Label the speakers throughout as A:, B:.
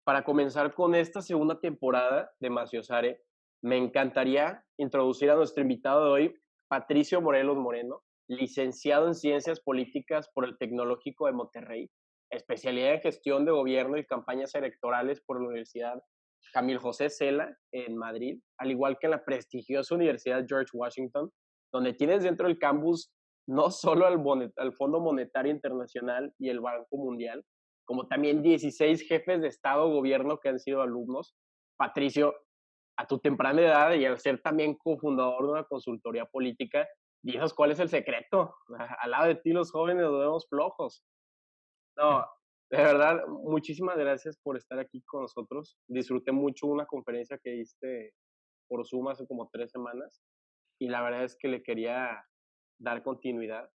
A: para comenzar con esta segunda temporada de Maciosare, me encantaría introducir a nuestro invitado de hoy, Patricio Morelos Moreno, licenciado en Ciencias Políticas por el Tecnológico de Monterrey, especialidad en Gestión de Gobierno y Campañas Electorales por la Universidad Camil José Cela en Madrid, al igual que en la prestigiosa Universidad George Washington, donde tienes dentro del campus no solo al Fondo Monetario Internacional y el Banco Mundial, como también 16 jefes de Estado o gobierno que han sido alumnos. Patricio, a tu temprana edad y al ser también cofundador de una consultoría política, dices cuál es el secreto. Al lado de ti los jóvenes nos vemos flojos. No, de verdad, muchísimas gracias por estar aquí con nosotros. Disfruté mucho una conferencia que diste por Zoom hace como 3 semanas y la verdad es que le quería dar continuidad.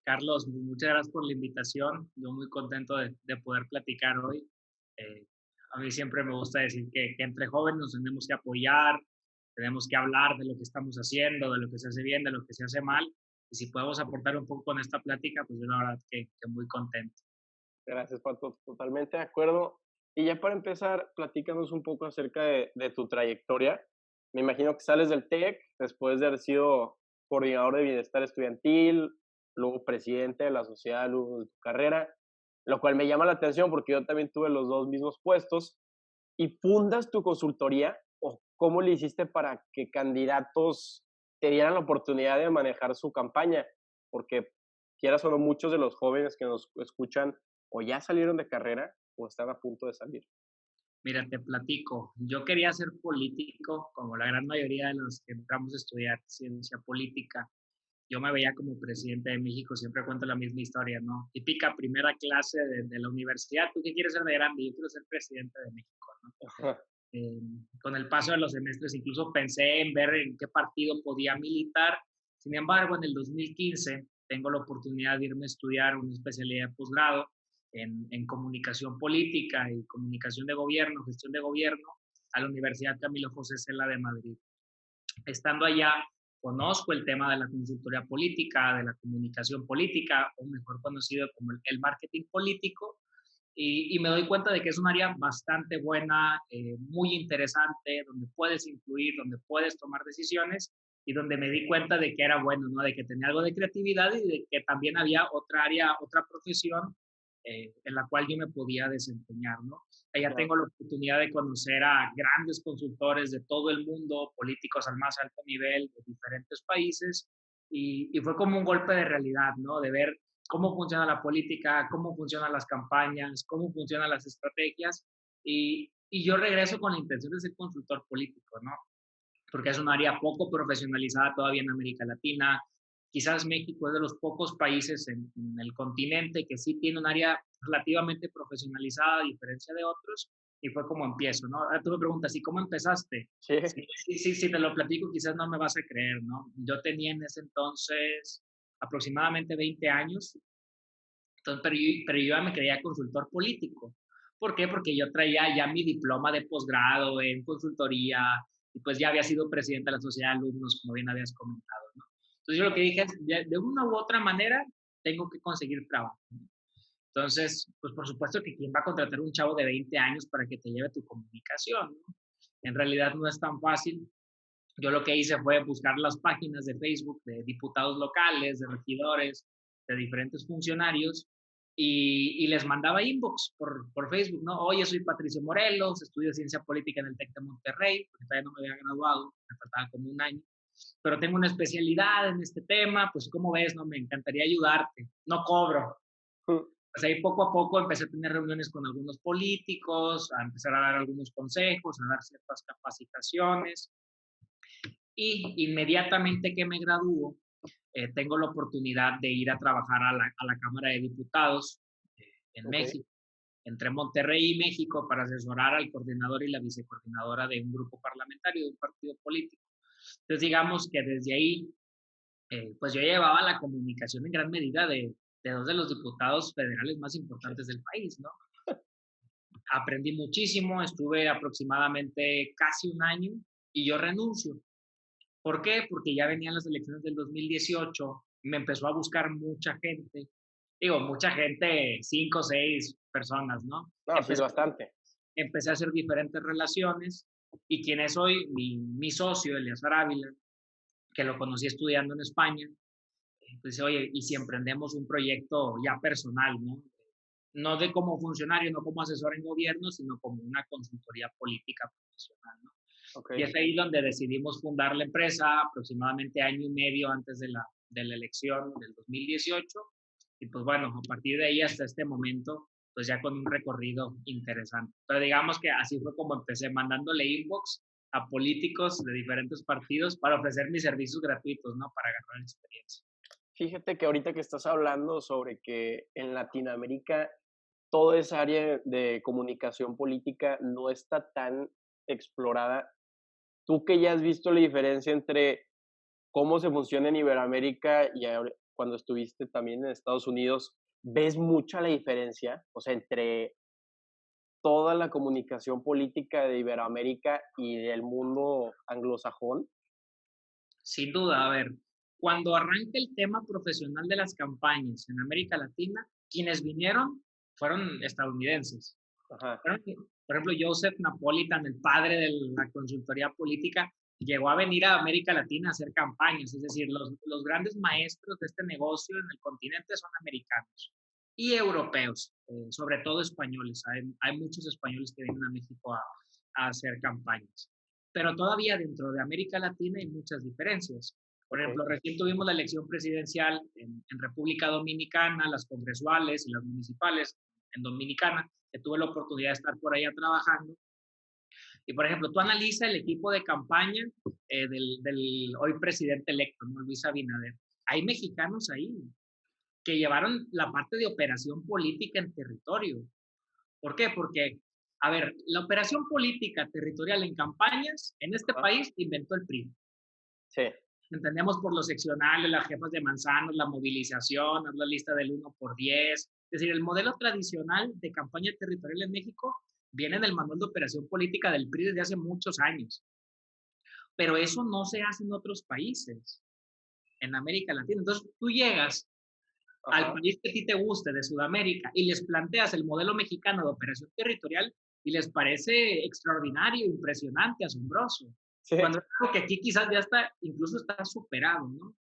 B: Carlos, muchas gracias por la invitación. Yo muy contento de poder platicar hoy. Eh, a mí siempre me gusta decir que entre jóvenes nos tenemos que apoyar, tenemos que hablar de lo que estamos haciendo, de lo que se hace bien, de lo que se hace mal. Y si podemos aportar un poco con esta plática, pues yo la verdad que muy contento.
A: Gracias, Pato, totalmente de acuerdo. Y ya para empezar, platícanos un poco acerca de tu trayectoria. Me imagino que sales del TEC después de haber sido coordinador de bienestar estudiantil, luego presidente de la sociedad luego de tu carrera, lo cual me llama la atención porque yo también tuve los dos mismos puestos. ¿Y fundas tu consultoría o cómo le hiciste para que candidatos te dieran la oportunidad de manejar su campaña? Porque quieras o no, muchos de los jóvenes que nos escuchan o ya salieron de carrera o están a punto de salir.
B: Mira, te platico. Yo quería ser político, como la gran mayoría de los que entramos a estudiar ciencia política. Yo me veía como presidente de México, siempre cuento la misma historia, ¿no? Típica primera clase de la universidad, ¿tú qué quieres ser de grande? Yo quiero ser presidente de México, ¿no?
A: Ajá.
B: Con el paso de los semestres incluso pensé en ver en qué partido podía militar. Sin embargo, en el 2015 tengo la oportunidad de irme a estudiar una especialidad de posgrado en comunicación política y comunicación de gobierno, gestión de gobierno, a la Universidad Camilo José Cela de Madrid. Estando allá, conozco el tema de la consultoría política, de la comunicación política, o mejor conocido como el marketing político, y me doy cuenta de que es un área bastante buena, muy interesante, donde puedes influir, donde puedes tomar decisiones y donde me di cuenta de que era bueno, ¿no? De que tenía algo de creatividad y de que también había otra área, otra profesión en la cual yo me podía desempeñar, ¿no? Allá
A: Claro.
B: tengo la oportunidad de conocer a grandes consultores de todo el mundo, políticos al más alto nivel de diferentes países, y fue como un golpe de realidad, ¿no? De ver cómo funciona la política, cómo funcionan las campañas, cómo funcionan las estrategias, y yo regreso con la intención de ser consultor político, ¿no? Porque es un área poco profesionalizada todavía en América Latina. Quizás México es de los pocos países en el continente que sí tiene un área relativamente profesionalizada a diferencia de otros, y fue como empiezo, ¿no? Ahora tú me preguntas, ¿y cómo empezaste?
A: Sí,
B: Sí, te lo platico, quizás no me vas a creer, ¿no? Yo tenía en ese entonces aproximadamente 20 años, entonces, pero yo ya me creía consultor político. ¿Por qué? Porque yo traía ya mi diploma de posgrado en consultoría y pues ya había sido presidente de la sociedad de alumnos, como bien habías comentado, ¿no? Entonces yo lo que dije es, de una u otra manera, tengo que conseguir trabajo, ¿no? Entonces, pues por supuesto que quién va a contratar un chavo de 20 años para que te lleve tu comunicación, ¿no? En realidad no es tan fácil. Yo lo que hice fue buscar las páginas de Facebook de diputados locales, de regidores, de diferentes funcionarios y les mandaba inbox por Facebook, ¿no? Oye, soy Patricio Morelos, estudio ciencia política en el TEC de Monterrey, porque todavía no me había graduado, me faltaba como un año, pero tengo una especialidad en este tema, pues ¿cómo ves? No, me encantaría ayudarte, no cobro. Pues ahí poco a poco empecé a tener reuniones con algunos políticos, a empezar a dar algunos consejos, a dar ciertas capacitaciones y inmediatamente que me gradúo, tengo la oportunidad de ir a trabajar a la Cámara de Diputados en
A: ok.
B: México, entre Monterrey y México, para asesorar al coordinador y la vicecoordinadora de un grupo parlamentario, de un partido político. Entonces, digamos que desde ahí, pues yo llevaba la comunicación en gran medida de dos de los diputados federales más
A: Sí.
B: importantes del país, ¿no? Aprendí muchísimo, estuve aproximadamente casi un año y yo renuncio. ¿Por qué? Porque ya venían las elecciones del 2018, me empezó a buscar mucha gente, digo, mucha gente, 5 o 6 personas, ¿no?
A: No, sí,
B: Empecé,
A: bastante.
B: empecé a hacer diferentes relaciones y quien es hoy mi socio, Eleazar Ávila, que lo conocí estudiando en España, pues dice, oye, ¿y si emprendemos un proyecto ya personal, ¿no? No de como funcionario, no como asesor en gobierno, sino como una consultoría política profesional, ¿no?
A: Ok.
B: Y es ahí donde decidimos fundar la empresa aproximadamente año y medio antes de la elección del 2018. Y pues bueno, a partir de ahí hasta este momento, pues ya con un recorrido interesante. Pero digamos que así fue como empecé, mandándole inbox a políticos de diferentes partidos para ofrecer mis servicios gratuitos, ¿no? Para agarrar experiencia.
A: Fíjate que ahorita que estás hablando sobre que en Latinoamérica toda esa área de comunicación política no está tan explorada. Tú que ya has visto la diferencia entre cómo se funciona en Iberoamérica y ahora cuando estuviste también en Estados Unidos, ¿ves mucha la diferencia? O sea, entre toda la comunicación política de Iberoamérica y del mundo anglosajón.
B: Sin duda, a ver, cuando arranca el tema profesional de las campañas en América Latina, quienes vinieron fueron estadounidenses.
A: Ajá,
B: Fueron, por ejemplo, Joseph Napolitan, el padre de la consultoría política, llegó a venir a América Latina a hacer campañas, es decir, los grandes maestros de este negocio en el continente son americanos y europeos, sobre todo españoles. Hay muchos españoles que vienen a México a hacer campañas. Pero todavía dentro de América Latina hay muchas diferencias. Por
A: okey,
B: ejemplo, recién tuvimos la elección presidencial en República Dominicana, las congresuales y las municipales en Dominicana, que tuve la oportunidad de estar por allá trabajando. Y, por ejemplo, tú analiza el equipo de campaña del hoy presidente electo, ¿no? Luis Abinader. Hay mexicanos ahí que llevaron la parte de operación política en territorio. ¿Por qué? Porque, a ver, la operación política territorial en campañas en este
A: ajá,
B: país inventó el PRI.
A: sí,
B: Entendemos por los seccionales, las jefas de manzanos, la movilización, la lista del 1 por 10. Es decir, el modelo tradicional de campaña territorial en México viene del manual de operación política del PRI desde hace muchos años. Pero eso no se hace en otros países, en América Latina. Entonces, tú llegas al
A: ajá,
B: país que a ti te guste de Sudamérica y les planteas el modelo mexicano de operación territorial y les parece extraordinario, impresionante, asombroso.
A: sí,
B: Cuando es algo que aquí quizás ya está, incluso está superado, ¿no?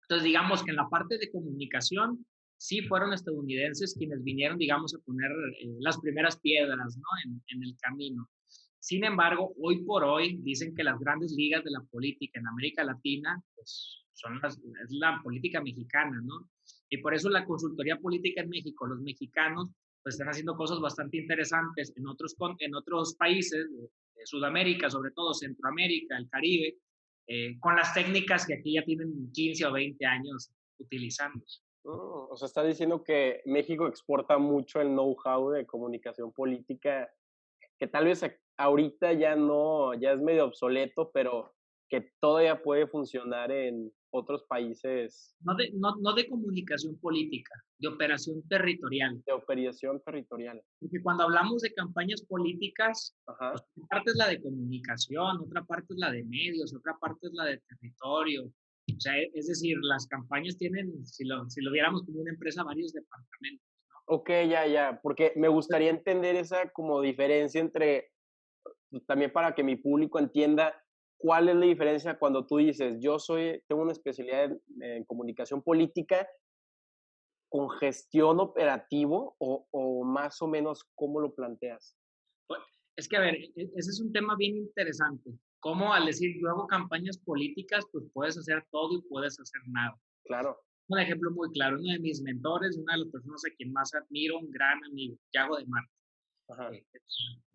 B: Entonces, digamos que en la parte de comunicación, sí fueron estadounidenses quienes vinieron, digamos, a poner las primeras piedras, ¿no? En el camino. Sin embargo, hoy por hoy dicen que las grandes ligas de la política en América Latina, pues, es la política mexicana, ¿no? Y por eso la consultoría política en México, los mexicanos, pues están haciendo cosas bastante interesantes en otros países de Sudamérica, sobre todo Centroamérica, el Caribe, con las técnicas que aquí ya tienen 15 o 20 años utilizando.
A: o sea, estás diciendo que México exporta mucho el know-how de comunicación política, que tal vez ahorita ya no, ya es medio obsoleto, pero que todavía puede funcionar en otros países
B: No de comunicación política, de operación territorial.
A: de operación territorial.
B: Porque cuando hablamos de campañas políticas,
A: Ajá,
B: pues una parte es la de comunicación, otra parte es la de medios, otra parte es la de territorio. O sea, es decir, las campañas tienen, si lo viéramos como una empresa, varios departamentos.
A: okey, ya, ya, porque me gustaría entender esa como diferencia entre, pues, también para que mi público entienda cuál es la diferencia cuando tú dices: "Yo tengo una especialidad en comunicación política", con gestión operativo, o más o menos, ¿cómo lo planteas?
B: Pues, es que, a ver, ese es un tema bien interesante. Cómo al decir yo hago campañas políticas, pues puedes hacer todo y puedes hacer nada.
A: Claro,
B: Un ejemplo muy claro, uno de mis mentores, una de las personas a quien más admiro, un gran amigo, Yago de Mar,
A: ajá,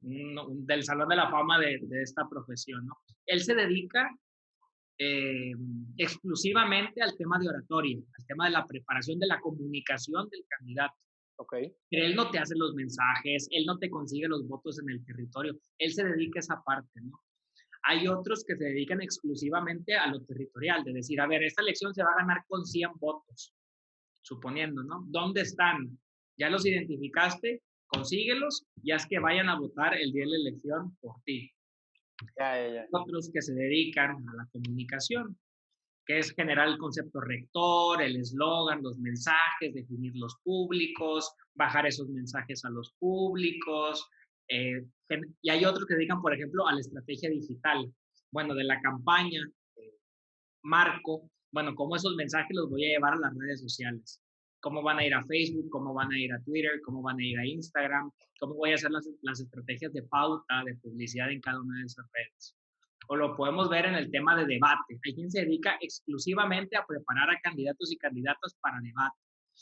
B: del Salón de la Fama de esta profesión, ¿no? Él se dedica eh, exclusivamente al tema de oratoria, al tema de la preparación de la comunicación del candidato.
A: okey,
B: Pero él no te hace los mensajes, él no te consigue los votos en el territorio, él se dedica a esa parte, ¿no? Hay otros que se dedican exclusivamente a lo territorial, de decir, a ver, esta elección se va a ganar con 100 votos, suponiendo, ¿no? ¿Dónde están? ¿Ya los identificaste? Consíguelos y haz que vayan a votar el día de la elección por ti.
A: ya, ya, ya.
B: Otros que se dedican a la comunicación, que es generar el concepto rector, el eslogan, los mensajes, definir los públicos, bajar esos mensajes a los públicos. Y hay otros que dedican, por ejemplo, a la estrategia digital. Bueno, de la campaña, marco, bueno, cómo esos mensajes los voy a llevar a las redes sociales. Cómo van a ir a Facebook, cómo van a ir a Twitter, cómo van a ir a Instagram, cómo voy a hacer las estrategias de pauta, de publicidad en cada una de esas redes. O lo podemos ver en el tema de debate. Hay quien se dedica exclusivamente a preparar a candidatos y candidatas para debate.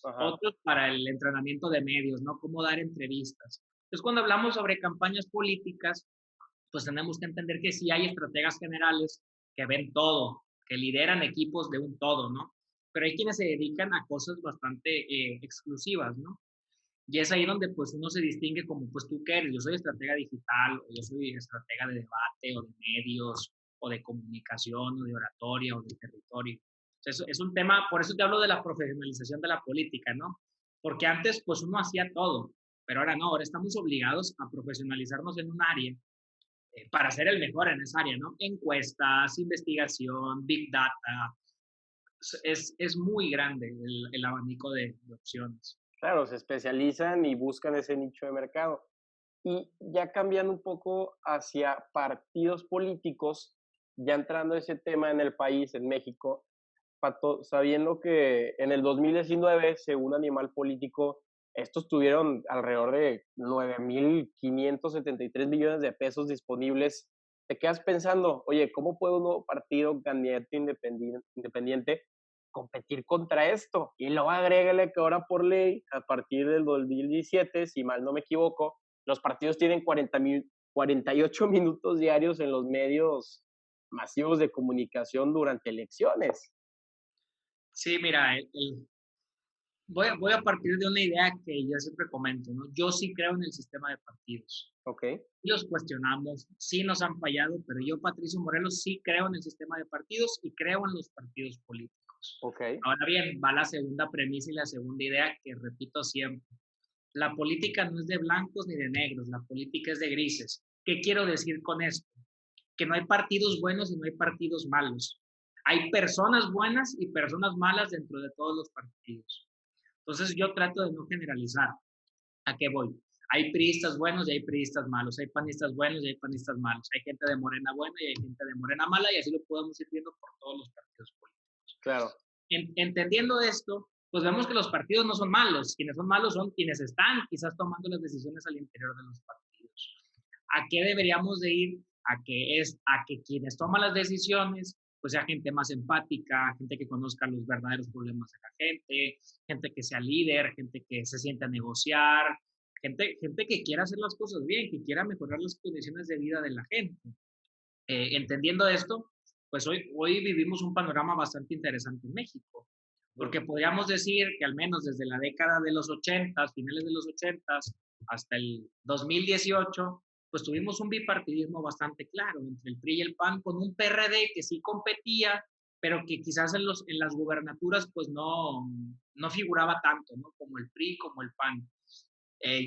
A: Ajá.
B: Otros para el entrenamiento de medios, ¿no? Cómo dar entrevistas. Entonces, cuando hablamos sobre campañas políticas, pues tenemos que entender que sí hay estrategas generales que ven todo, que lideran equipos de un todo, ¿no? Pero hay quienes se dedican a cosas bastante exclusivas, ¿no? Y es ahí donde pues uno se distingue como pues tú qué eres, yo soy estratega digital, o yo soy estratega de debate, o de medios, o de comunicación, o de oratoria, o de territorio. Entonces, es un tema, por eso te hablo de la profesionalización de la política, ¿no? Porque antes pues uno hacía todo, pero ahora no, ahora estamos obligados a profesionalizarnos en un área para ser el mejor en esa área, ¿no? Encuestas, investigación, big data, es muy grande el abanico de opciones.
A: Claro, se especializan y buscan ese nicho de mercado. Y ya cambiando un poco hacia partidos políticos, ya entrando a ese tema en el país, en México, Pato, sabiendo que en el 2019, según Animal Político, estos tuvieron alrededor de 9.573 millones de pesos disponibles, te quedas pensando, oye, ¿cómo puede un nuevo partido, candidato independiente, competir contra esto? Y luego agrégale que ahora por ley, a partir del 2017, si mal no me equivoco, los partidos tienen 48 minutos diarios en los medios masivos de comunicación durante elecciones.
B: Sí, mira, voy a partir de una idea que yo siempre comento, ¿no? Yo sí creo en el sistema de partidos.
A: Ok,
B: Sí los cuestionamos, sí nos han fallado, pero yo, Patricio Morelos, sí creo en el sistema de partidos y creo en los partidos políticos.
A: ok,
B: Ahora bien, va la segunda premisa y la segunda idea que repito siempre. La política no es de blancos ni de negros, la política es de grises. ¿Qué quiero decir con esto? Que no hay partidos buenos y no hay partidos malos. Hay personas buenas y personas malas dentro de todos los partidos. Entonces yo trato de no generalizar. ¿A qué voy? Hay priistas buenos y hay priistas malos, hay panistas buenos y hay panistas malos, hay gente de Morena buena y hay gente de Morena mala y así lo podemos ir viendo por todos los partidos políticos.
A: claro.
B: Entendiendo esto, pues vemos que los partidos no son malos, quienes son malos son quienes están quizás tomando las decisiones al interior de los partidos. ¿A qué deberíamos de ir? A que quienes toman las decisiones pues sea gente más empática, gente que conozca los verdaderos problemas de la gente, gente que sea líder, gente que se sienta a negociar, gente que quiera hacer las cosas bien, que quiera mejorar las condiciones de vida de la gente. Entendiendo esto, pues hoy vivimos un panorama bastante interesante en México, porque podríamos decir que al menos desde la década de los 80, finales de los 80 hasta el 2018, pues tuvimos un bipartidismo bastante claro entre el PRI y el PAN, con un PRD que sí competía, pero que quizás en las gubernaturas pues no figuraba tanto, ¿no? Como el PRI, como el PAN.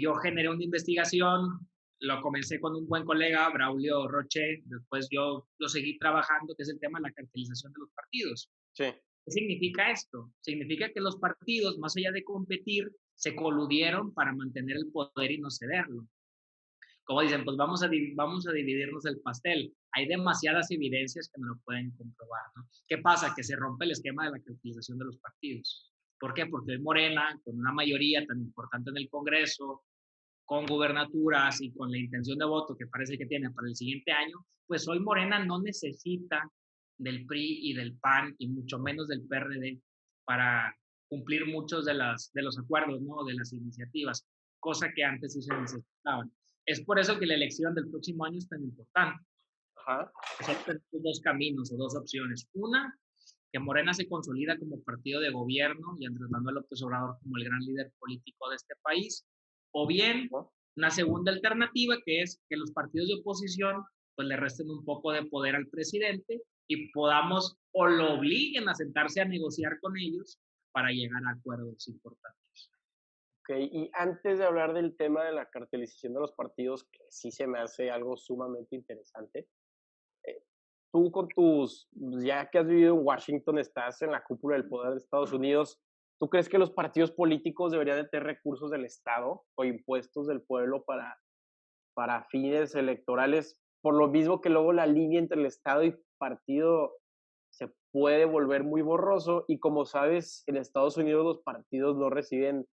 B: Yo generé una investigación, lo comencé con un buen colega, Braulio Roche, después yo lo seguí trabajando, que es el tema de la cartelización de los partidos.
A: Sí,
B: ¿Qué significa esto? Significa que los partidos, más allá de competir, se coludieron para mantener el poder y no cederlo. Como dicen, pues vamos a dividirnos el pastel. Hay demasiadas evidencias que no lo pueden comprobar, ¿no? ¿Qué pasa? Que se rompe el esquema de la cartelización de los partidos. ¿Por qué? Porque hoy Morena, con una mayoría tan importante en el Congreso, con gubernaturas y con la intención de voto que parece que tiene para el siguiente año, pues hoy Morena no necesita del PRI y del PAN y mucho menos del PRD para cumplir muchos de los acuerdos, ¿no? De las iniciativas, cosa que antes sí se necesitaban. Es por eso que la elección del próximo año es tan importante.
A: ajá,
B: Solo tenemos dos caminos o dos opciones. Una, que Morena se consolida como partido de gobierno y Andrés Manuel López Obrador como el gran líder político de este país. O bien,
A: ¿no?
B: una segunda alternativa, que es que los partidos de oposición pues le resten un poco de poder al presidente y podamos o lo obliguen a sentarse a negociar con ellos para llegar a acuerdos importantes.
A: Ok, y antes de hablar del tema de la cartelización de los partidos, que sí se me hace algo sumamente interesante, eh, tú con tus, ya que has vivido en Washington, estás en la cúpula del poder de Estados Unidos, ¿Tú crees que los partidos políticos deberían de tener recursos del Estado o impuestos del pueblo para fines electorales? Por lo mismo que luego la línea entre el Estado y partido se puede volver muy borroso y como sabes, en Estados Unidos los partidos no reciben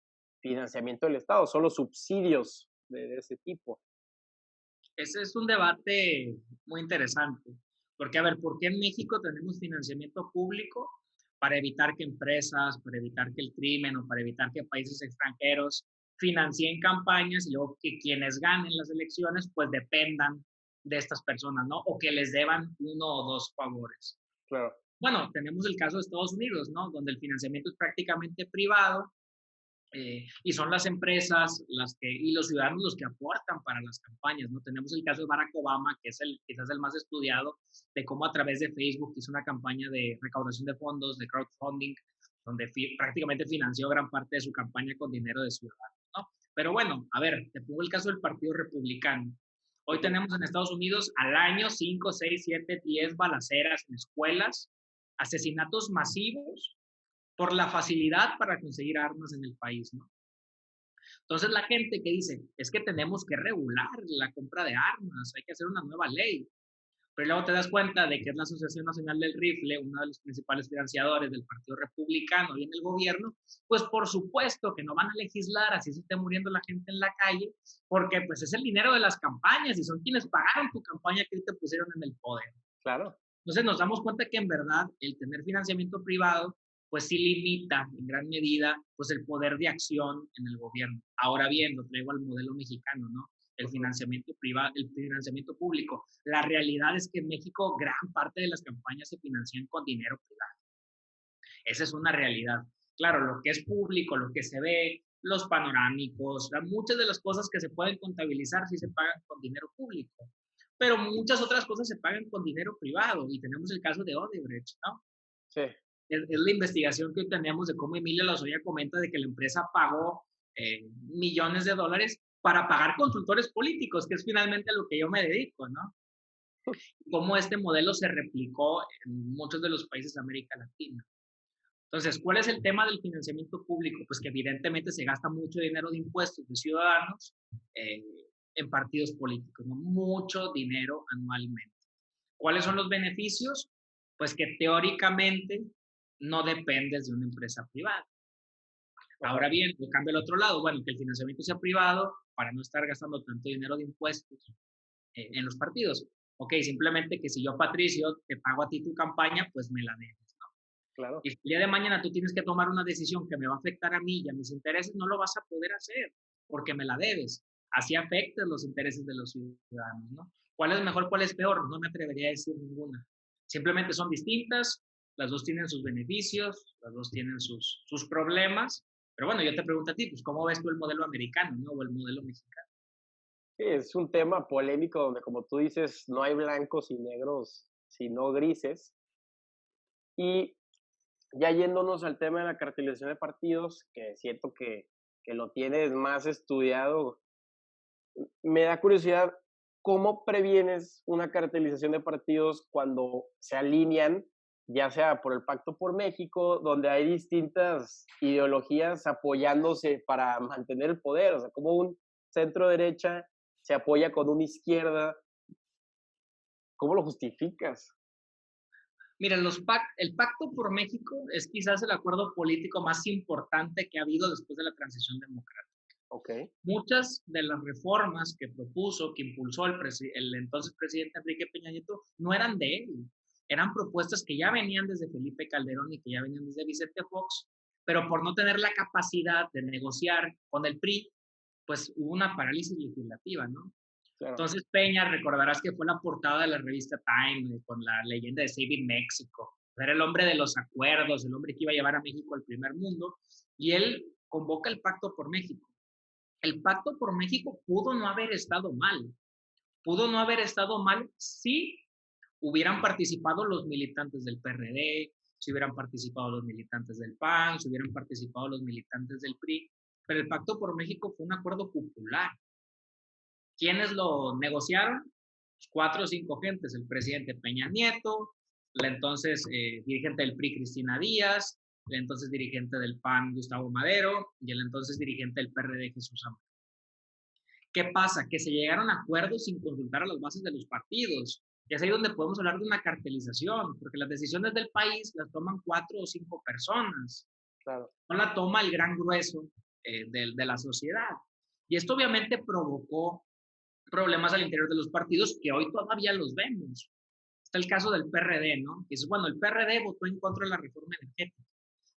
A: financiamiento del Estado, solo subsidios de ese tipo.
B: Ese es un debate muy interesante, porque a ver, ¿por qué en México tenemos financiamiento público para evitar que empresas, para evitar que el crimen o para evitar que países extranjeros financien campañas y luego que quienes ganen las elecciones pues dependan de estas personas, ¿no? O que les deban uno o dos favores.
A: Claro,
B: Bueno, tenemos el caso de Estados Unidos, ¿no? Donde el financiamiento es prácticamente privado y son las empresas y los ciudadanos los que aportan para las campañas, ¿no? Tenemos el caso de Barack Obama, que es quizás el más estudiado, de cómo a través de Facebook hizo una campaña de recaudación de fondos, de crowdfunding, donde prácticamente financió gran parte de su campaña con dinero de ciudadanos, ¿no? Pero bueno, a ver, te pongo el caso del Partido Republicano. Hoy
A: ujú,
B: tenemos en Estados Unidos al año 5, 6, 7, 10 balaceras en escuelas, asesinatos masivos por la facilidad para conseguir armas en el país, ¿no? Entonces la gente que dice, es que tenemos que regular la compra de armas, hay que hacer una nueva ley. Pero luego te das cuenta de que es la Asociación Nacional del Rifle, uno de los principales financiadores del Partido Republicano y en el gobierno, pues por supuesto que no van a legislar así se esté muriendo la gente en la calle, porque pues es el dinero de las campañas y son quienes pagaron tu campaña que te pusieron en el poder.
A: claro.
B: Entonces nos damos cuenta que en verdad el tener financiamiento privado pues sí limita en gran medida pues el poder de acción en el gobierno. Ahora bien, lo traigo al modelo mexicano, ¿no? El
A: Ujú.
B: financiamiento privado, el financiamiento público. La realidad es que en México gran parte de las campañas se financian con dinero privado. Esa es una realidad. Claro, lo que es público, lo que se ve, los panorámicos, muchas de las cosas que se pueden contabilizar sí se pagan con dinero público, pero muchas otras cosas se pagan con dinero privado y tenemos el caso de Odebrecht, ¿no?
A: Sí,
B: Es la investigación que tenemos de cómo Emilio Lozoya comenta de que la empresa pagó millones de dólares para pagar consultores políticos, que es finalmente a lo que yo me dedico, ¿no? Cómo este modelo se replicó en muchos de los países de América Latina. Entonces, ¿cuál es el tema del financiamiento público? Pues que evidentemente se gasta mucho dinero de impuestos de ciudadanos eh, en partidos políticos, ¿no? Mucho dinero anualmente. ¿Cuáles son los beneficios? Pues que teóricamente no dependes de una empresa privada.
A: ajá,
B: Ahora bien, lo cambia al otro lado, bueno, que el financiamiento sea privado para no estar gastando tanto dinero de impuestos en los partidos. Ok, simplemente que si yo, Patricio, te pago a ti tu campaña, pues me la debes.
A: claro.
B: Y si el día de mañana tú tienes que tomar una decisión que me va a afectar a mí y a mis intereses, no lo vas a poder hacer porque me la debes. Así afectas los intereses de los ciudadanos, ¿no? ¿Cuál es mejor, cuál es peor? No me atrevería a decir ninguna. Simplemente son distintas, las dos tienen sus beneficios, las dos tienen sus problemas. Pero bueno, yo te pregunto a ti, pues, ¿cómo ves tú el modelo americano, ¿no? O el modelo mexicano?
A: Sí, es un tema polémico donde, como tú dices, no hay blancos y negros, sino grises. Y ya yéndonos al tema de la cartelización de partidos, que siento que lo tienes más estudiado, me da curiosidad, ¿cómo previenes una cartelización de partidos cuando se alinean, ya sea por el Pacto por México, donde hay distintas ideologías apoyándose para mantener el poder? O sea, como un centro derecha se apoya con una izquierda, ¿cómo lo justificas?
B: Mira, el Pacto por México es quizás el acuerdo político más importante que ha habido después de la transición democrática.
A: Ok,
B: Muchas de las reformas que propuso, que impulsó el entonces presidente Enrique Peña Nieto, no eran de él. Eran propuestas que ya venían desde Felipe Calderón y que ya venían desde Vicente Fox, pero por no tener la capacidad de negociar con el PRI, pues hubo una parálisis legislativa, ¿no?
A: claro.
B: Entonces Peña, recordarás que fue la portada de la revista Time con la leyenda de Saving México. Era el hombre de los acuerdos, el hombre que iba a llevar a México al primer mundo, y él convoca el Pacto por México. El Pacto por México pudo no haber estado mal. Pudo no haber estado mal si hubieran participado los militantes del PRD, si hubieran participado los militantes del PAN, si hubieran participado los militantes del PRI. Pero el Pacto por México fue un acuerdo popular. ¿Quiénes lo negociaron? 4 o 5 gentes, el presidente Peña Nieto, la entonces dirigente del PRI, Cristina Díaz, el entonces dirigente del PAN, Gustavo Madero, y el entonces dirigente del PRD, Jesús Zambrano. ¿Qué pasa? Que se llegaron a acuerdos sin consultar a las bases de los partidos. Y es ahí donde podemos hablar de una cartelización, porque las decisiones del país las toman 4 o 5 personas.
A: Claro.
B: No la toma el gran grueso de la sociedad. Y esto obviamente provocó problemas al interior de los partidos que hoy todavía los vemos. Está el caso del PRD, ¿no? Que es, bueno, el PRD votó en contra de la reforma energética.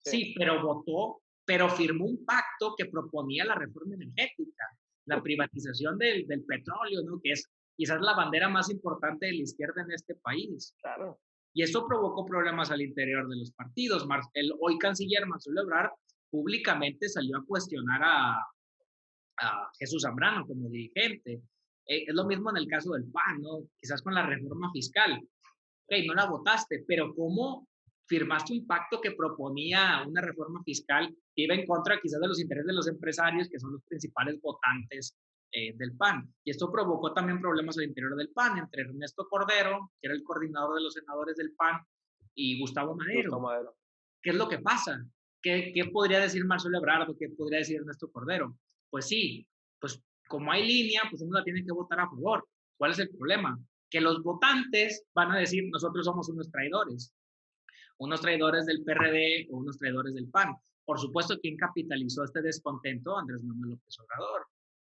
B: Sí, pero votó, pero firmó un pacto que proponía la reforma energética, la privatización del petróleo, ¿no? Que es quizás la bandera más importante de la izquierda en este país.
A: Claro.
B: Y eso provocó problemas al interior de los partidos. El hoy canciller Marcelo Ebrard públicamente salió a cuestionar a Jesús Zambrano como dirigente. Es lo mismo en el caso del PAN, ¿no? Quizás con la reforma fiscal. Ok, no la votaste, pero ¿cómo firmaste un pacto que proponía una reforma fiscal que iba en contra quizás de los intereses de los empresarios, que son los principales votantes del PAN? Y esto provocó también problemas al interior del PAN, entre Ernesto Cordero, que era el coordinador de los senadores del PAN, y Gustavo Madero. ¿Qué es lo que pasa? ¿Qué podría decir Marcelo Ebrard o qué podría decir Ernesto Cordero? Pues sí, pues como hay línea, pues uno la tiene que votar a favor. ¿Cuál es el problema? Que los votantes van a decir, nosotros somos unos traidores del PRD o unos traidores del PAN. Por supuesto, ¿quién capitalizó este descontento? Andrés Manuel López Obrador.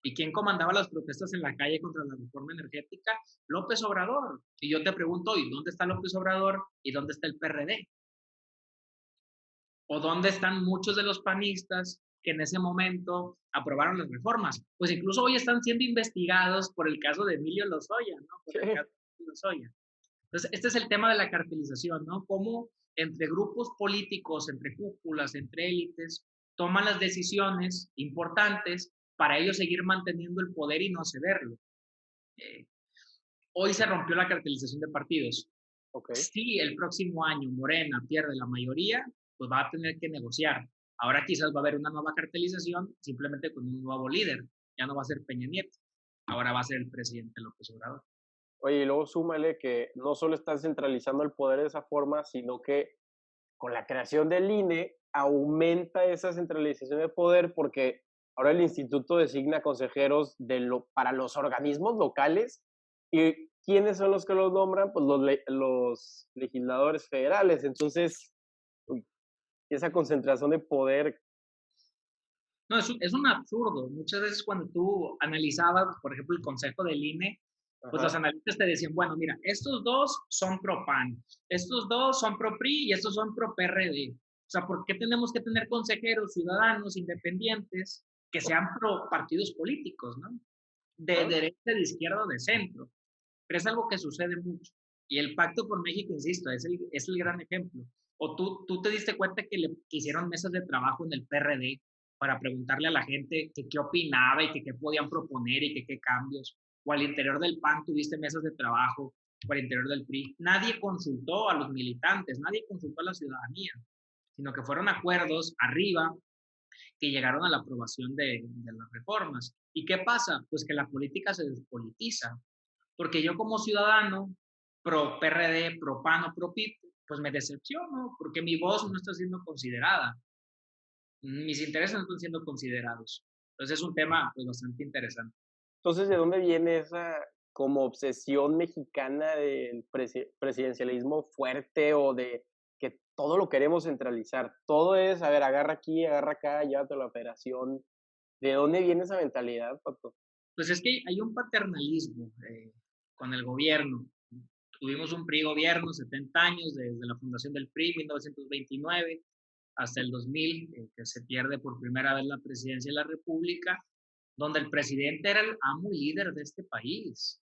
B: ¿Y quién comandaba las protestas en la calle contra la reforma energética? López Obrador. Y yo te pregunto hoy, ¿dónde está López Obrador y dónde está el PRD? ¿O dónde están muchos de los panistas que en ese momento aprobaron las reformas? Pues incluso hoy están siendo investigados por el caso de Emilio Lozoya, ¿no? Por el caso de Emilio Lozoya. Entonces, este es el tema de la cartelización, ¿no? Cómo entre grupos políticos, entre cúpulas, entre élites, toman las decisiones importantes para ellos seguir manteniendo el poder y no cederlo. Hoy se rompió la cartelización de partidos. Si el próximo año Morena pierde la mayoría, pues va a tener que negociar. Ahora quizás va a haber una nueva cartelización simplemente con un nuevo líder. Ya no va a ser Peña Nieto, ahora va a ser el presidente López Obrador.
A: Oye, y luego súmale que no solo están centralizando el poder de esa forma, sino que con la creación del INE aumenta esa centralización de poder porque ahora el instituto designa consejeros para los organismos locales y ¿quiénes son los que los nombran? Pues los legisladores federales. Entonces, esa concentración de poder.
B: No, es un absurdo. Muchas veces cuando tú analizabas, por ejemplo, el consejo del INE, pues los analistas te decían, bueno, mira, estos dos son pro PAN, estos dos son pro PRI y estos son pro PRD. O sea, ¿por qué tenemos que tener consejeros ciudadanos independientes que sean pro partidos políticos, ¿no? De derecha, de izquierda o de centro. Pero es algo que sucede mucho. Y el Pacto por México, insisto, es el gran ejemplo. O tú te diste cuenta que hicieron mesas de trabajo en el PRD para preguntarle a la gente qué opinaba y qué podían proponer y qué cambios. O al interior del PAN tuviste mesas de trabajo, o al interior del PRI. Nadie consultó a los militantes, nadie consultó a la ciudadanía, sino que fueron acuerdos arriba que llegaron a la aprobación de las reformas. ¿Y qué pasa? Pues que la política se despolitiza. Porque yo como ciudadano, pro PRD, pro PAN o pro PIP, pues me decepciono porque mi voz no está siendo considerada. Mis intereses no están siendo considerados. Entonces es un tema pues, bastante interesante.
A: Entonces, ¿de dónde viene esa como obsesión mexicana del presidencialismo fuerte o de que todo lo queremos centralizar? Todo es, a ver, agarra aquí, agarra acá, llévate a la operación. ¿De dónde viene esa mentalidad, Pato?
B: Pues es que hay un paternalismo con el gobierno. Tuvimos un PRI gobierno, 70 años, desde la fundación del PRI, 1929, hasta el 2000, que se pierde por primera vez la presidencia de la República, donde el presidente era el amo y líder de este país.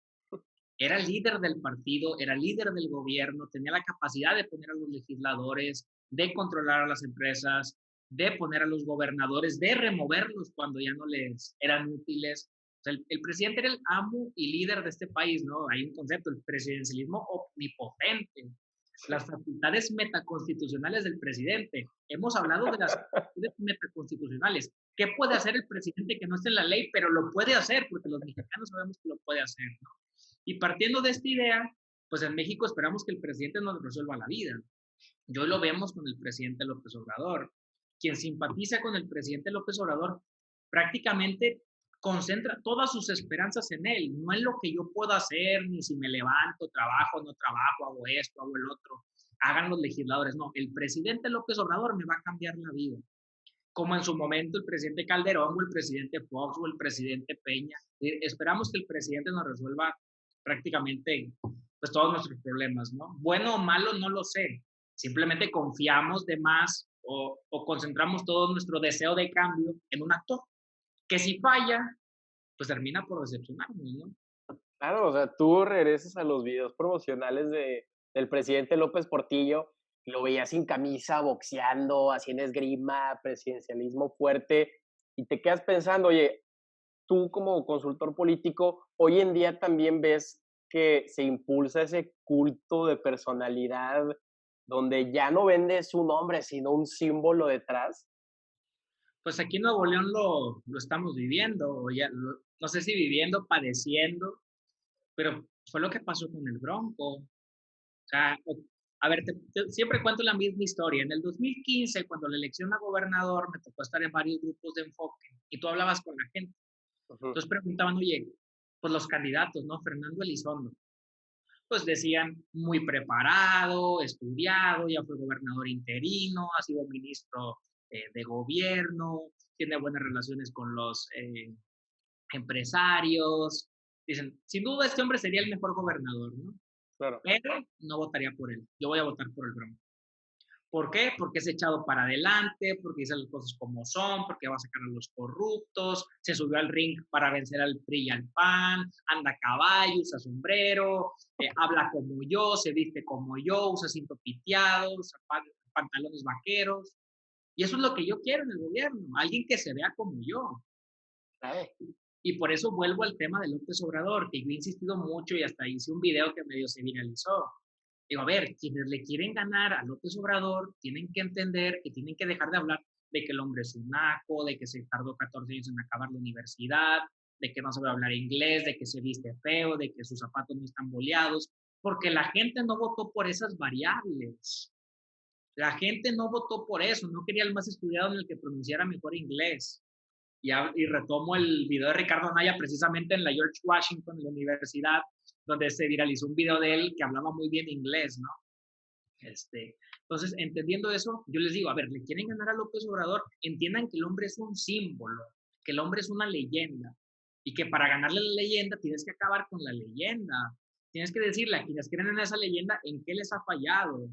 B: Era líder del partido, era líder del gobierno, tenía la capacidad de poner a los legisladores, de controlar a las empresas, de poner a los gobernadores, de removerlos cuando ya no les eran útiles. O sea, el presidente era el amo y líder de este país, ¿no? Hay un concepto, el presidencialismo omnipotente, las facultades metaconstitucionales del presidente. Hemos hablado de las facultades metaconstitucionales. ¿Qué puede hacer el presidente que no esté en la ley, pero lo puede hacer? Porque los mexicanos sabemos que lo puede hacer, ¿no? Y partiendo de esta idea, pues en México esperamos que el presidente nos resuelva la vida. Yo lo vemos con el presidente López Obrador. Quien simpatiza con el presidente López Obrador prácticamente concentra todas sus esperanzas en él, no en lo que yo puedo hacer, ni si me levanto, trabajo, no trabajo, hago esto, hago el otro, hagan los legisladores. No, el presidente López Obrador me va a cambiar la vida, como en su momento el presidente Calderón o el presidente Fox o el presidente Peña. Esperamos que el presidente nos resuelva prácticamente pues todos nuestros problemas, ¿no? Bueno o malo, no lo sé. Simplemente confiamos de más o concentramos todo nuestro deseo de cambio en un actor que si falla, pues termina por decepcionarnos, ¿no?
A: Claro, o sea, tú regresas a los videos promocionales del presidente López Portillo y lo veías sin camisa, boxeando, haciendo esgrima, presidencialismo fuerte, y te quedas pensando, oye, tú como consultor político, hoy en día también ves que se impulsa ese culto de personalidad donde ya no vendes un hombre, sino un símbolo detrás.
B: Pues aquí en Nuevo León lo estamos viviendo, o ya, no sé si viviendo, padeciendo, pero fue lo que pasó con el Bronco. O sea, a ver, siempre cuento la misma historia. En el 2015, cuando la elección a gobernador, me tocó estar en varios grupos de enfoque y tú hablabas con la gente.
A: Ujú.
B: Entonces preguntaban, oye, pues los candidatos, ¿no? Fernando Elizondo, pues decían muy preparado, estudiado, ya fue gobernador interino, ha sido ministro de gobierno, tiene buenas relaciones con los empresarios. Dicen, sin duda este hombre sería el mejor gobernador, ¿no?
A: Claro.
B: Pero no votaría por él. Yo voy a votar por el Bronco. ¿Por qué? Porque es echado para adelante, porque dice las cosas como son, porque va a sacar a los corruptos, se subió al ring para vencer al PRI y al PAN, anda a caballo, usa sombrero, habla como yo, se viste como yo, usa cinto piteado, pantalones vaqueros. Y eso es lo que yo quiero en el gobierno, alguien que se vea como yo.
A: Claro.
B: Y por eso vuelvo al tema de López Obrador, que yo he insistido mucho y hasta hice un video que medio se viralizó. Digo, a ver, quienes le quieren ganar a López Obrador tienen que entender que tienen que dejar de hablar de que el hombre es un naco, de que se tardó 14 años en acabar la universidad, de que no sabe hablar inglés, de que se viste feo, de que sus zapatos no están boleados, porque la gente no votó por esas variables. La gente no votó por eso, no quería el más estudiado en el que pronunciara mejor inglés. Y retomo el video de Ricardo Anaya precisamente en la George Washington, en la universidad, donde se viralizó un video de él que hablaba muy bien inglés, ¿no? Entonces, entendiendo eso, yo les digo, a ver, le quieren ganar a López Obrador, entiendan que el hombre es un símbolo, que el hombre es una leyenda, y que para ganarle la leyenda tienes que acabar con la leyenda. Tienes que decirle a quienes creen en esa leyenda en qué les ha fallado,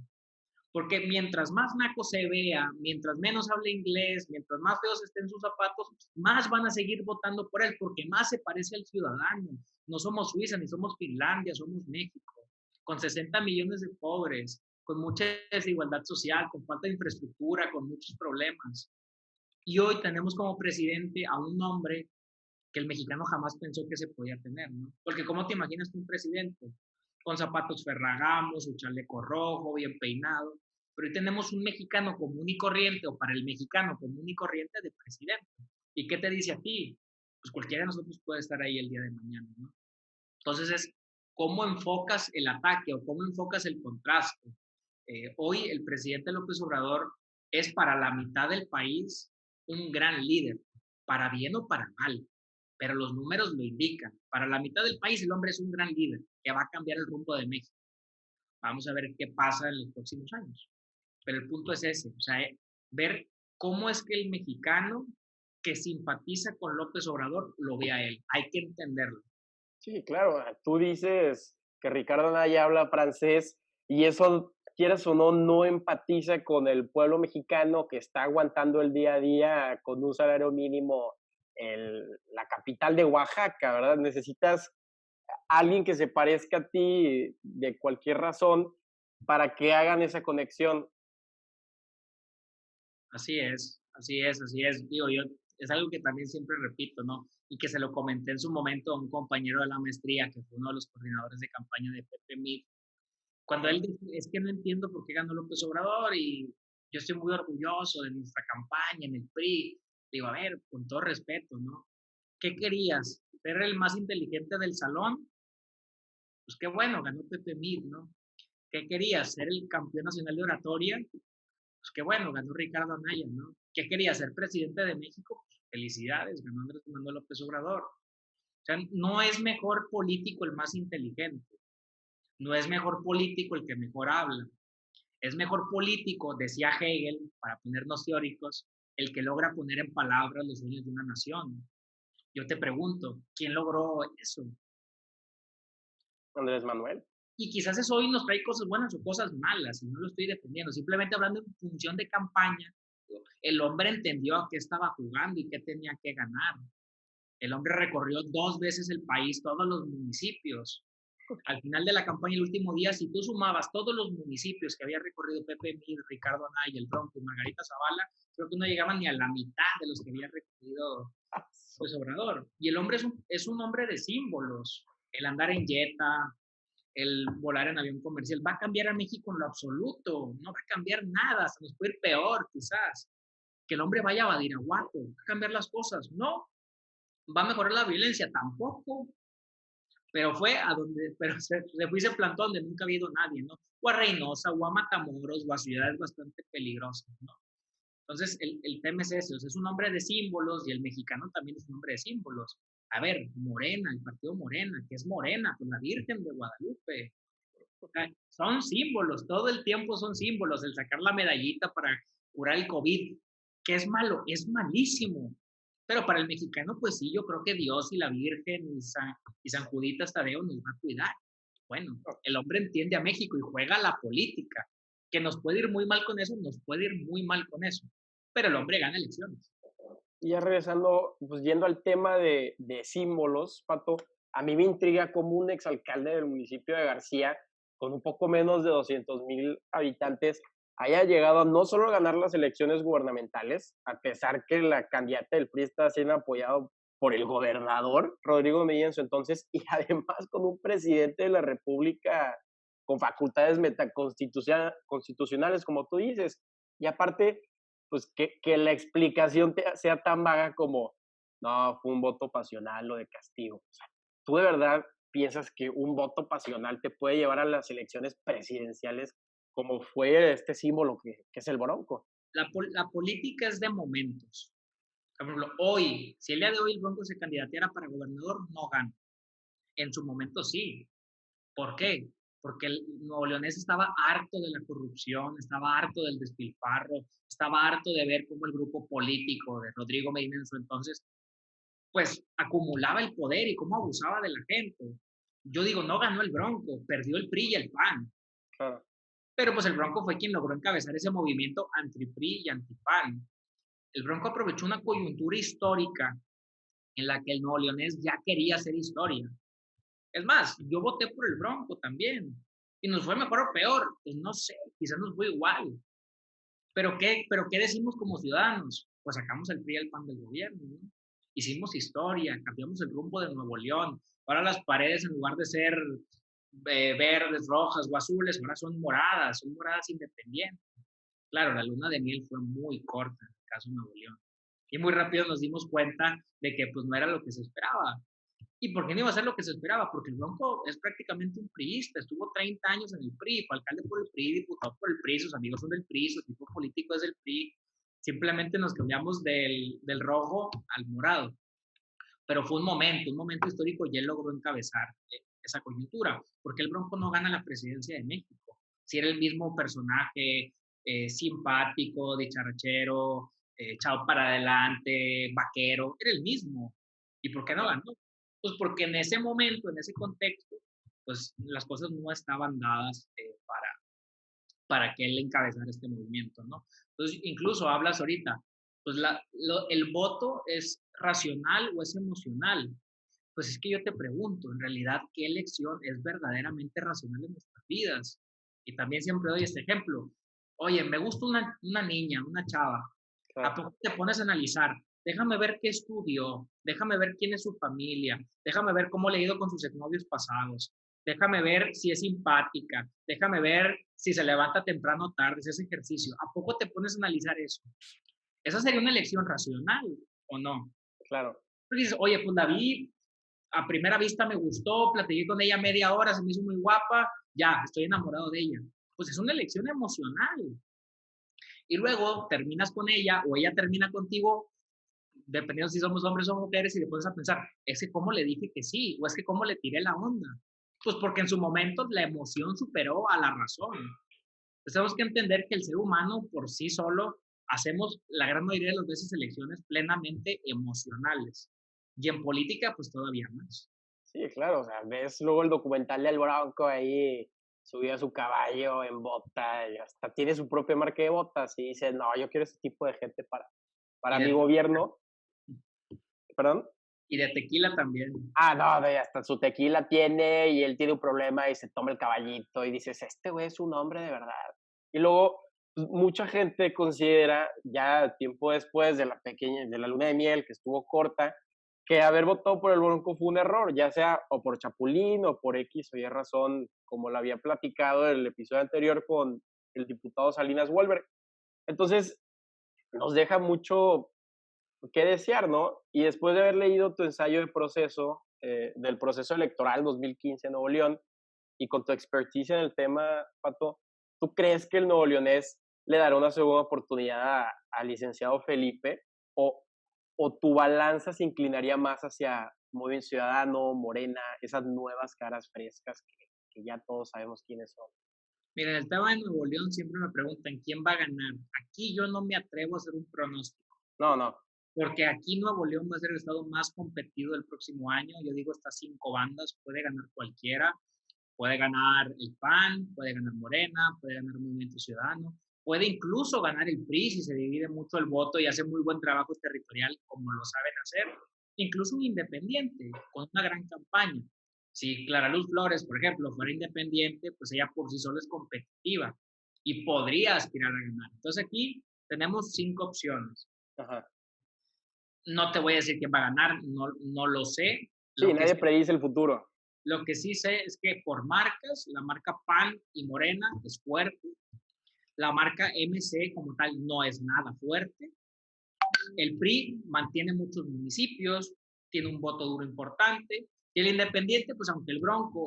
B: porque mientras más naco se vea, mientras menos hable inglés, mientras más feos estén sus zapatos, más van a seguir votando por él, porque más se parece al ciudadano. No somos Suiza, ni somos Finlandia, somos México, con 60 millones de pobres, con mucha desigualdad social, con falta de infraestructura, con muchos problemas. Y hoy tenemos como presidente a un hombre que el mexicano jamás pensó que se podía tener, ¿no? Porque ¿cómo te imaginas un presidente? Con zapatos Ferragamo, su chaleco rojo, bien peinado. Pero hoy tenemos un mexicano común y corriente, o para el mexicano común y corriente, de presidente. ¿Y qué te dice a ti? Pues cualquiera de nosotros puede estar ahí el día de mañana, ¿no? Entonces es cómo enfocas el ataque o cómo enfocas el contraste. Hoy el presidente López Obrador es para la mitad del país un gran líder, para bien o para mal, pero los números lo indican. Para la mitad del país el hombre es un gran líder que va a cambiar el rumbo de México. Vamos a ver qué pasa en los próximos años. Pero el punto es ese, o sea, ver cómo es que el mexicano que simpatiza con López Obrador lo ve a él. Hay que entenderlo.
A: Sí, claro. Tú dices que Ricardo Anaya habla francés y eso, quieras o no, no empatiza con el pueblo mexicano que está aguantando el día a día con un salario mínimo en la capital de Oaxaca, ¿verdad? Necesitas alguien que se parezca a ti de cualquier razón para que hagan esa conexión.
B: Así es, así es, así es. Digo, yo, es algo que también siempre repito, ¿no? Y que se lo comenté en su momento a un compañero de la maestría, que fue uno de los coordinadores de campaña de Pepe Mid, cuando él dice, es que no entiendo por qué ganó López Obrador y yo estoy muy orgulloso de nuestra campaña en el PRI. Digo, a ver, con todo respeto, ¿no? ¿Qué querías? ¿Ser el más inteligente del salón? Pues qué bueno, ganó Pepe Mid, ¿no? ¿Qué quería? ¿Ser el campeón nacional de oratoria? Pues qué bueno, ganó Ricardo Anaya, ¿no? ¿Qué quería? ¿Ser presidente de México? Pues felicidades, ganó Andrés Manuel López Obrador. O sea, no es mejor político el más inteligente, no es mejor político el que mejor habla, es mejor político, decía Hegel, para ponernos teóricos, el que logra poner en palabras los sueños de una nación. Yo te pregunto, ¿quién logró eso?
A: Andrés Manuel.
B: Y quizás eso hoy nos trae cosas buenas o cosas malas, y no lo estoy defendiendo, simplemente hablando en función de campaña, el hombre entendió a qué estaba jugando y qué tenía que ganar. El hombre recorrió 2 veces el país, todos los municipios. Al final de la campaña, el último día, si tú sumabas todos los municipios que había recorrido Pepe Mid, Ricardo Anaya, El Bronco y Margarita Zavala, creo que no llegaban ni a la mitad de los que había recorrido pues, Obrador. Y el hombre es un hombre de símbolos. El andar en jeta, el volar en avión comercial, va a cambiar a México en lo absoluto. No va a cambiar nada, se nos puede ir peor quizás. Que el hombre vaya a Badiraguato, va a cambiar las cosas. No, va a mejorar la violencia, tampoco. Pero fue a donde, pero se fue y se plantó donde nunca había ido nadie, ¿no? O a Reynosa, o a Matamoros, o a ciudades bastante peligrosas, ¿no? Entonces, el tema es eso, es un hombre de símbolos y el mexicano también es un hombre de símbolos. A ver, Morena, el partido Morena, que es Morena, pues la Virgen de Guadalupe. O sea, son símbolos, todo el tiempo son símbolos. El sacar la medallita para curar el COVID, que es malo, es malísimo. Pero para el mexicano, pues sí, yo creo que Dios y la Virgen y San Juditas Tadeo nos va a cuidar. Bueno, el hombre entiende a México y juega a la política. Que nos puede ir muy mal con eso, nos puede ir muy mal con eso. Pero el hombre gana elecciones.
A: Y ya regresando, pues yendo al tema de símbolos, Pato, a mí me intriga cómo un exalcalde del municipio de García, con un poco menos de 200,000 habitantes, haya llegado a no solo ganar las elecciones gubernamentales, a pesar que la candidata del PRI está siendo apoyado por el gobernador Rodrigo Medina en su entonces, y además con un presidente de la República con facultades metaconstitucionales, como tú dices. Y aparte, pues que la explicación sea tan vaga como, no, fue un voto pasional o de castigo. O sea, ¿tú de verdad piensas que un voto pasional te puede llevar a las elecciones presidenciales como fue este símbolo que es el Bronco?
B: La política es de momentos. Por ejemplo, hoy, si el día de hoy el Bronco se candidateara para gobernador, no gana. En su momento sí. ¿Por qué? Porque el nuevo leonés estaba harto de la corrupción, estaba harto del despilfarro, estaba harto de ver cómo el grupo político de Rodrigo Medina en su entonces, pues acumulaba el poder y cómo abusaba de la gente. Yo digo, no ganó el Bronco, perdió el PRI y el PAN.
A: Claro.
B: Pero pues el Bronco fue quien logró encabezar ese movimiento anti-PRI y anti-PAN. El Bronco aprovechó una coyuntura histórica en la que el nuevo leonés ya quería hacer historia. Es más, yo voté por el Bronco también. Y nos fue mejor o peor. Pues no sé, quizás nos fue igual. ¿Pero qué decimos como ciudadanos? Pues sacamos el PRI y el PAN del gobierno, ¿no? Hicimos historia, cambiamos el rumbo de Nuevo León. Ahora las paredes, en lugar de ser verdes, rojas o azules, ahora son moradas independientes. Claro, la luna de miel fue muy corta en el caso de Nuevo León. Y muy rápido nos dimos cuenta de que pues no era lo que se esperaba. ¿Y por qué no iba a ser lo que se esperaba? Porque el Bronco es prácticamente un priista, estuvo 30 años en el PRI, fue alcalde por el PRI, diputado por el PRI, sus amigos son del PRI, su equipo político es del PRI, simplemente nos cambiamos del rojo al morado. Pero fue un momento histórico y él logró encabezar esa coyuntura, porque el Bronco no gana la presidencia de México. Si era el mismo personaje simpático, dicharachero, echado para adelante, vaquero, era el mismo. ¿Y por qué no ganó? Pues porque en ese momento, en ese contexto, pues las cosas no estaban dadas para que él encabezara este movimiento, ¿no? Entonces, incluso hablas ahorita, pues el voto es racional o es emocional. Pues es que yo te pregunto, en realidad, ¿qué elección es verdaderamente racional en nuestras vidas? Y también siempre doy este ejemplo. Oye, me gusta una niña, una chava. ¿A poco te pones a analizar? Déjame ver qué estudió, déjame ver quién es su familia, déjame ver cómo le ha ido con sus exnovios pasados, déjame ver si es simpática, déjame ver si se levanta temprano o tarde, si hace ejercicio. ¿A poco te pones a analizar eso? ¿Esa sería una elección racional o no?
A: Claro.
B: Tú dices, oye, pues David a primera vista me gustó, platiqué con ella media hora, se me hizo muy guapa, ya, estoy enamorado de ella. Pues es una elección emocional. Y luego terminas con ella o ella termina contigo, dependiendo si somos hombres o mujeres, y te pones a pensar, es que cómo le dije que sí, o es que cómo le tiré la onda. Pues porque en su momento la emoción superó a la razón. Entonces tenemos que entender que el ser humano por sí solo hacemos la gran mayoría de las veces elecciones plenamente emocionales. Y en política, pues todavía más.
A: Sí, claro, o sea, ves luego el documental del Bronco ahí subido a su caballo en bota y hasta tiene su propia marca de botas y dice, no, yo quiero ese tipo de gente
B: Y
A: para mi
B: de,
A: gobierno, perdón.
B: y de tequila también.
A: Ah, no, hasta su tequila tiene y él tiene un problema y se toma el caballito y dices, este güey es un hombre de verdad. Y luego, pues, mucha gente considera, ya tiempo después de la luna de miel que estuvo corta, que haber votado por el Bronco fue un error, ya sea o por Chapulín o por X o Y razón, como lo había platicado en el episodio anterior con el diputado Salinas Wolver. Entonces, nos deja mucho que desear, ¿no? Y después de haber leído tu ensayo de proceso, del proceso electoral 2015 en Nuevo León, y con tu expertise en el tema, Pato, ¿tú crees que el nuevo leonés le dará una segunda oportunidad al licenciado Felipe? ¿O tu balanza se inclinaría más hacia Movimiento Ciudadano, Morena, esas nuevas caras frescas que ya todos sabemos quiénes son?
B: Mira, en el tema de Nuevo León siempre me preguntan quién va a ganar. Aquí yo no me atrevo a hacer un pronóstico,
A: No, no.
B: porque aquí Nuevo León va a ser el estado más competido el próximo año. Yo digo, estas 5 bandas, puede ganar cualquiera. Puede ganar el PAN, puede ganar Morena, puede ganar Movimiento Ciudadano, puede incluso ganar el PRI si se divide mucho el voto y hace muy buen trabajo territorial como lo saben hacer. Incluso un independiente con una gran campaña. Si Clara Luz Flores, por ejemplo, fuera independiente, pues ella por sí sola es competitiva y podría aspirar a ganar. Entonces aquí tenemos 5 opciones.
A: Ajá.
B: No te voy a decir quién va a ganar, no lo sé.
A: Sí,
B: Lo que
A: nadie
B: sé
A: predice el futuro.
B: Lo que sí sé es que por marcas, la marca PAN y Morena es fuerte. La marca MC como tal no es nada fuerte. El PRI mantiene muchos municipios, tiene un voto duro importante. Y el Independiente, pues aunque el Bronco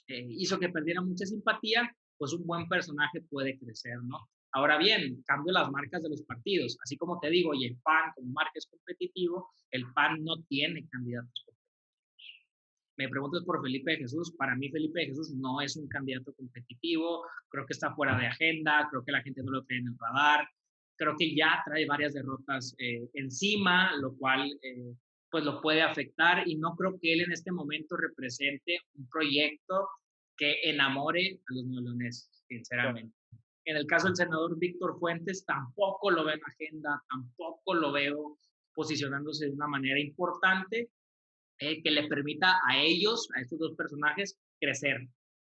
B: hizo que perdiera mucha simpatía, pues un buen personaje puede crecer, ¿no? Ahora bien, cambio las marcas de los partidos. Así como te digo, y el PAN como marca es competitivo, el PAN no tiene candidatos. Me preguntas por Felipe de Jesús. Para mí, Felipe de Jesús no es un candidato competitivo. Creo que está fuera de agenda. Creo que la gente no lo tiene en el radar. Creo que ya trae varias derrotas encima, lo cual pues lo puede afectar. Y no creo que él en este momento represente un proyecto que enamore a los neoloneses, sinceramente. En el caso del senador Víctor Fuentes, tampoco lo veo en agenda, tampoco lo veo posicionándose de una manera importante que le permita a ellos, a estos dos personajes, crecer.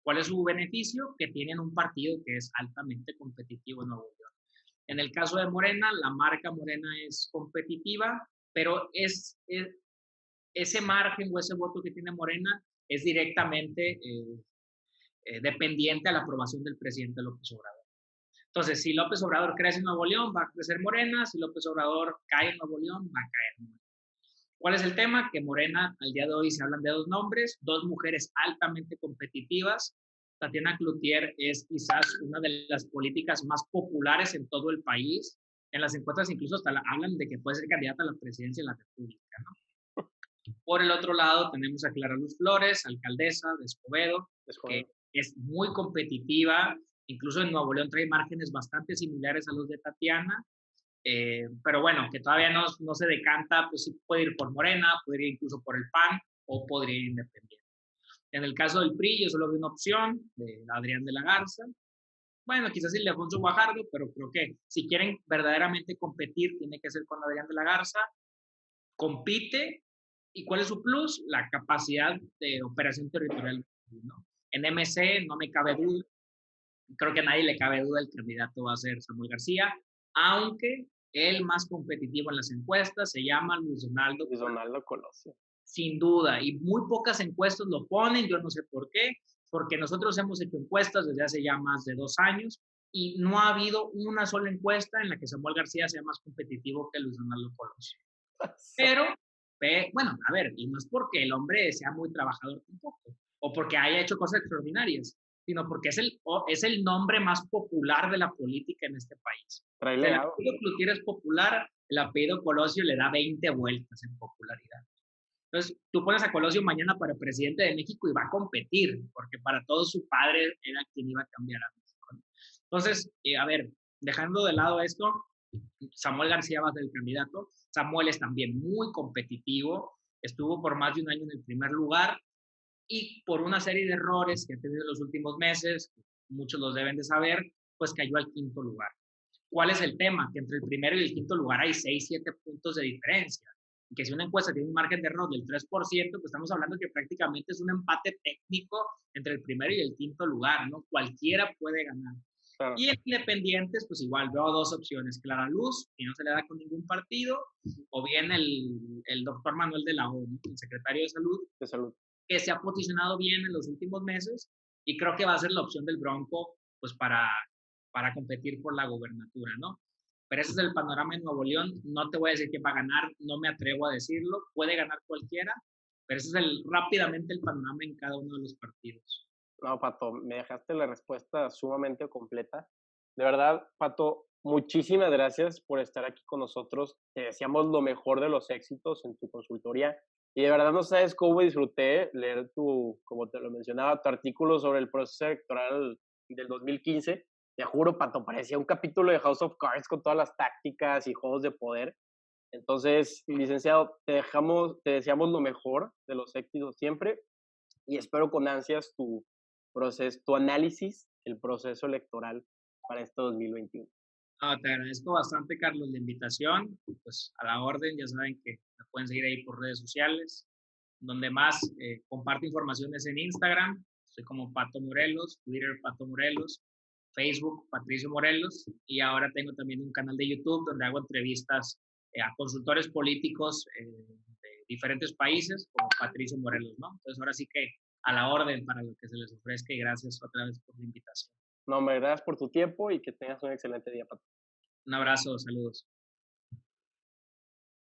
B: ¿Cuál es su beneficio? Que tienen un partido que es altamente competitivo en Nuevo León. En el caso de Morena, la marca Morena es competitiva, pero ese margen o ese voto que tiene Morena es directamente dependiente a la aprobación del presidente López Obrador. Entonces, si López Obrador crece en Nuevo León, va a crecer Morena. Si López Obrador cae en Nuevo León, va a caer Morena. ¿Cuál es el tema? Que Morena, al día de hoy, se hablan de 2 nombres, 2 mujeres altamente competitivas. Tatiana Cloutier es quizás una de las políticas más populares en todo el país. En las encuestas incluso hasta hablan de que puede ser candidata a la presidencia de la República, ¿no? Por el otro lado tenemos a Clara Luz Flores, alcaldesa de Escobedo, que es muy competitiva. Incluso en Nuevo León trae márgenes bastante similares a los de Tatiana. Pero bueno, que todavía no se decanta, pues sí puede ir por Morena, puede ir incluso por el PAN o podría ir independiente. En el caso del PRI, yo solo veo una opción de Adrián de la Garza. Bueno, quizás Ildefonso Guajardo, pero creo que si quieren verdaderamente competir, tiene que ser con Adrián de la Garza. Compite. ¿Y cuál es su plus? La capacidad de operación territorial, ¿no? En MC no me cabe duda. Creo que a nadie le cabe duda el candidato va a ser Samuel García, aunque el más competitivo en las encuestas se llama Luis
A: Donaldo Colosio.
B: Sin duda, y muy pocas encuestas lo ponen, yo no sé por qué, porque nosotros hemos hecho encuestas desde hace ya más de 2 años y no ha habido una sola encuesta en la que Samuel García sea más competitivo que Luis Donaldo Colosio. Bueno, a ver, y no es porque el hombre sea muy trabajador tampoco, o porque haya hecho cosas extraordinarias, sino porque es el nombre más popular de la política en este país.
A: Trae
B: O sea, el
A: legado.
B: apellido Cloutier es popular, el apellido Colosio le da 20 vueltas en popularidad. Entonces, tú pones a Colosio mañana para presidente de México y va a competir, porque para todos su padre era quien iba a cambiar a México, ¿no? Entonces, a ver, dejando de lado esto, Samuel García va a ser el candidato. Samuel es también muy competitivo, estuvo por más de un año en el primer lugar y por una serie de errores que ha tenido en los últimos meses, muchos los deben de saber, pues cayó al quinto lugar. ¿Cuál es el tema? Que entre el primero y el quinto lugar hay 6, 7 puntos de diferencia. Y que si una encuesta tiene un margen de error del 3%, pues estamos hablando que prácticamente es un empate técnico entre el primero y el quinto lugar, ¿no? Cualquiera puede ganar.
A: Claro.
B: Y en Independientes, pues igual veo dos opciones, Clara Luz, que no se le da con ningún partido, o bien el doctor Manuel de la O, ¿no? El secretario
A: De salud.
B: que se ha posicionado bien en los últimos meses y creo que va a ser la opción del Bronco, pues para competir por la gobernatura, ¿no? Pero ese es el panorama en Nuevo León. No te voy a decir quién va a ganar, no me atrevo a decirlo. Puede ganar cualquiera, pero ese es rápidamente el panorama en cada uno de los partidos.
A: No, Pato, me dejaste la respuesta sumamente completa. De verdad, Pato, muchísimas gracias por estar aquí con nosotros. Te deseamos lo mejor de los éxitos en tu consultoría. Y de verdad no sabes cómo disfruté leer como te lo mencionaba, tu artículo sobre el proceso electoral del 2015. Te juro, Pato, parecía un capítulo de House of Cards con todas las tácticas y juegos de poder. Entonces, licenciado, te deseamos lo mejor de los éxitos siempre y espero con ansias tu análisis del proceso electoral para este 2021.
B: Te agradezco bastante, Carlos, la invitación. Pues a la orden, ya saben que me pueden seguir ahí por redes sociales. Donde más comparto informaciones en Instagram, soy como Pato Morelos, Twitter Pato Morelos, Facebook Patricio Morelos y ahora tengo también un canal de YouTube donde hago entrevistas a consultores políticos de diferentes países como Patricio Morelos, ¿no? Entonces ahora sí que a la orden para lo que se les ofrezca y gracias otra vez por la invitación.
A: No, me gracias por tu tiempo y que tengas un excelente día, Pato.
B: Un abrazo, saludos.